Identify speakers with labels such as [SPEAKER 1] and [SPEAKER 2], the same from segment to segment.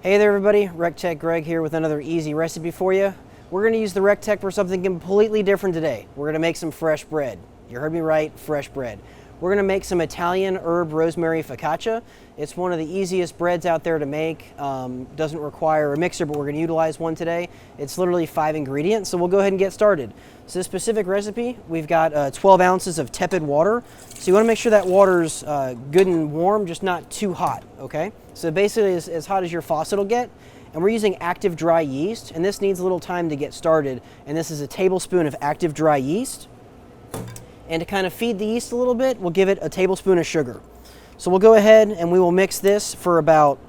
[SPEAKER 1] Hey there everybody, RecTech Greg here with another easy recipe for you. We're going to use the RecTech for something completely different today. We're going to make some fresh bread. You heard me right, fresh bread. We're going to make some Italian herb Rosemary Focaccia. It's one of the easiest breads out there to make. Doesn't require a mixer, but we're going to utilize one today. It's literally 5 ingredients, so we'll go ahead and get started. So this specific recipe, we've got 12 ounces of tepid water. So you want to make sure that water's good and warm, just not too hot, okay? So basically as hot as your faucet will get. And we're using active dry yeast, and this needs a little time to get started. And this is a tablespoon of active dry yeast. And to kind of feed the yeast a little bit, we'll give it a tablespoon of sugar. So we'll go ahead and we will mix this for about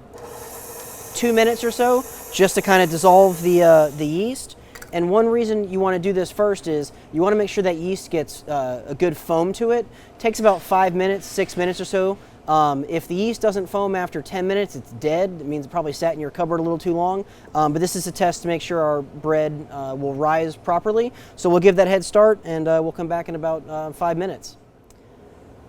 [SPEAKER 1] 2 minutes or so, just to kind of dissolve the yeast. And one reason you want to do this first is you want to make sure that yeast gets a good foam to it. It takes about 5 minutes, 6 minutes or so. If the yeast doesn't foam after 10 minutes, it's dead. It means it probably sat in your cupboard a little too long. But this is a test to make sure our bread will rise properly. So we'll give that head start, and we'll come back in about 5 minutes.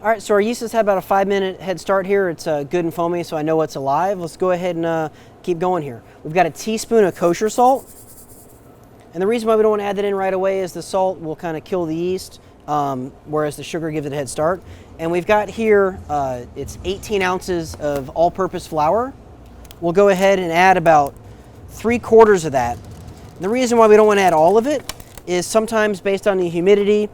[SPEAKER 1] All right, so our yeast has had about a 5-minute head start here. It's good and foamy, so I know it's alive. Let's go ahead and keep going here. We've got a teaspoon of kosher salt. And the reason why we don't want to add that in right away is the salt will kind of kill the yeast, whereas the sugar gives it a head start. And we've got here, it's 18 ounces of all-purpose flour. We'll go ahead and add about 3/4 of that. And the reason why we don't want to add all of it is sometimes based on the humidity,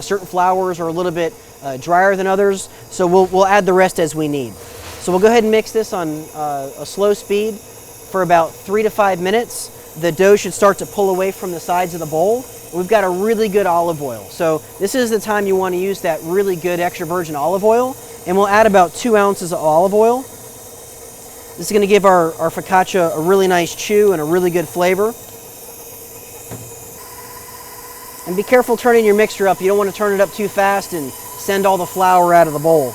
[SPEAKER 1] certain flours are a little bit drier than others, so we'll add the rest as we need. So we'll go ahead and mix this on a slow speed for about 3 to 5 minutes. The dough should start to pull away from the sides of the bowl. We've got a really good olive oil. So this is the time you want to use that really good extra virgin olive oil. And we'll add about 2 ounces of olive oil. This is going to give our focaccia a really nice chew and a really good flavor. And be careful turning your mixture up. You don't want to turn it up too fast and send all the flour out of the bowl.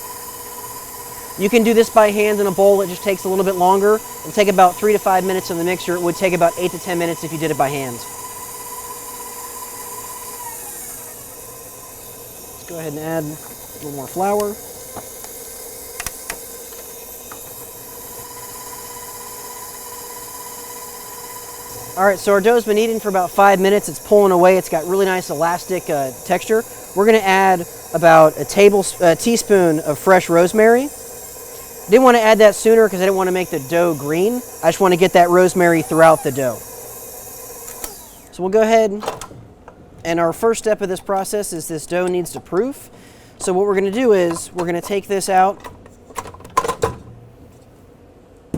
[SPEAKER 1] You can do this by hand in a bowl. It just takes a little bit longer. It'll take about 3 to 5 minutes in the mixer. It would take about 8 to 10 minutes if you did it by hand. Let's go ahead and add a little more flour. All right, so our dough's been kneading for about 5 minutes. It's pulling away. It's got really nice elastic texture. We're going to add about a teaspoon of fresh rosemary. Didn't want to add that sooner because I didn't want to make the dough green. I just want to get that rosemary throughout the dough. So we'll go ahead, and our first step of this process is this dough needs to proof. So what we're going to do is we're going to take this out,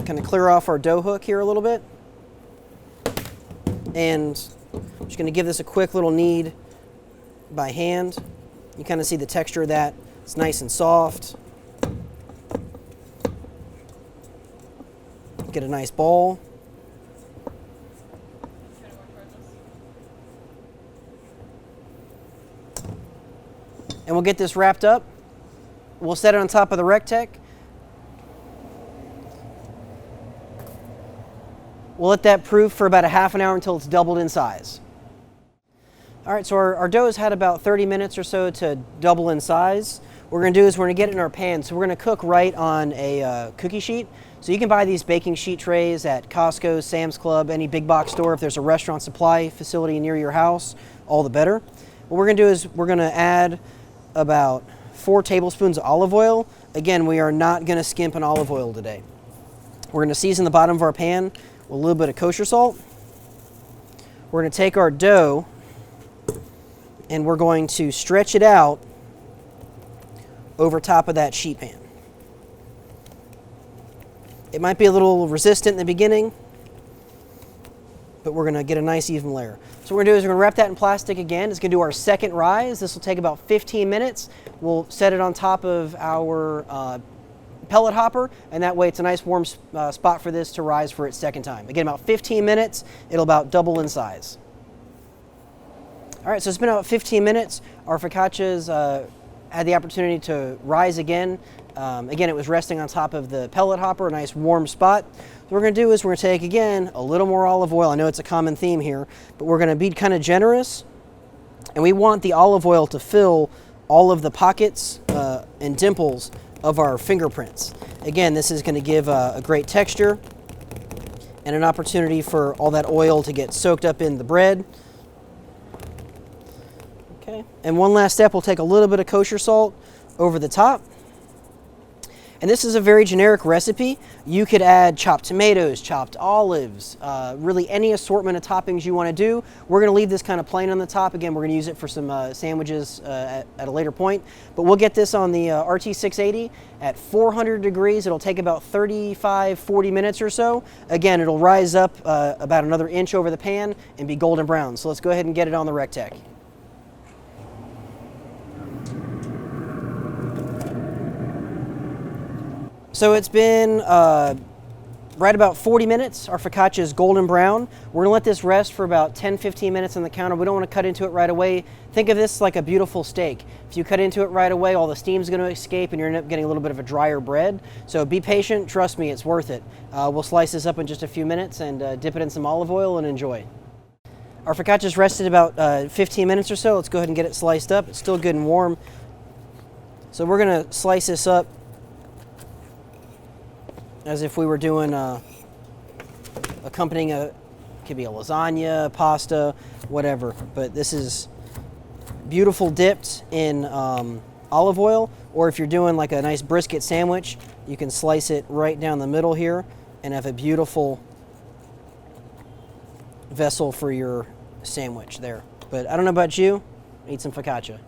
[SPEAKER 1] kind of clear off our dough hook here a little bit. And I'm just going to give this a quick little knead by hand. You kind of see the texture of that. It's nice and soft. Get a nice ball. And we'll get this wrapped up. We'll set it on top of the RecTech. We'll let that proof for about a half an hour until it's doubled in size. All right, so our dough has had about 30 minutes or so to double in size. What we're going to do is we're going to get it in our pan. So we're going to cook right on a cookie sheet. So you can buy these baking sheet trays at Costco, Sam's Club, any big box store. If there's a restaurant supply facility near your house, all the better. What we're going to do is we're going to add about 4 tablespoons of olive oil. Again, we are not going to skimp on olive oil today. We're going to season the bottom of our pan with a little bit of kosher salt. We're going to take our dough and we're going to stretch it out over top of that sheet pan. It might be a little resistant in the beginning, but we're going to get a nice even layer. So what we're going to do is we're going to wrap that in plastic again. It's going to do our second rise. This will take about 15 minutes. We'll set it on top of our pellet hopper, and that way it's a nice warm spot for this to rise for its second time. Again, about 15 minutes, it'll about double in size. All right, so it's been about 15 minutes. Our focaccia's had the opportunity to rise again. Again, it was resting on top of the pellet hopper, a nice warm spot. What we're going to do is we're going to take, again, a little more olive oil. I know it's a common theme here, but we're going to be kind of generous. And we want the olive oil to fill all of the pockets and dimples of our fingerprints. Again, this is going to give a great texture. and an opportunity for all that oil to get soaked up in the bread. Okay, and one last step, we'll take a little bit of kosher salt over the top. And this is a very generic recipe. You could add chopped tomatoes, chopped olives, really any assortment of toppings you want to do. We're going to leave this kind of plain on the top. Again, we're going to use it for some sandwiches at a later point. But we'll get this on the RT680 at 400 degrees. It'll take about 35-40 minutes or so. Again, it'll rise up about another inch over the pan and be golden brown. So let's go ahead and get it on the RecTec. So it's been right about 40 minutes. Our focaccia is golden brown. We're gonna let this rest for about 10-15 minutes on the counter. We don't wanna cut into it right away. Think of this like a beautiful steak. If you cut into it right away, all the steam's gonna escape and you're gonna end up getting a little bit of a drier bread. So be patient, trust me, it's worth it. We'll slice this up in just a few minutes and dip it in some olive oil and enjoy. Our focaccia's rested about 15 minutes or so. Let's go ahead and get it sliced up. It's still good and warm. So we're gonna slice this up as if we were doing accompanying could be a lasagna, pasta, whatever. But this is beautiful dipped in olive oil, or if you're doing like a nice brisket sandwich, you can slice it right down the middle here and have a beautiful vessel for your sandwich there. But I don't know about you, eat some focaccia.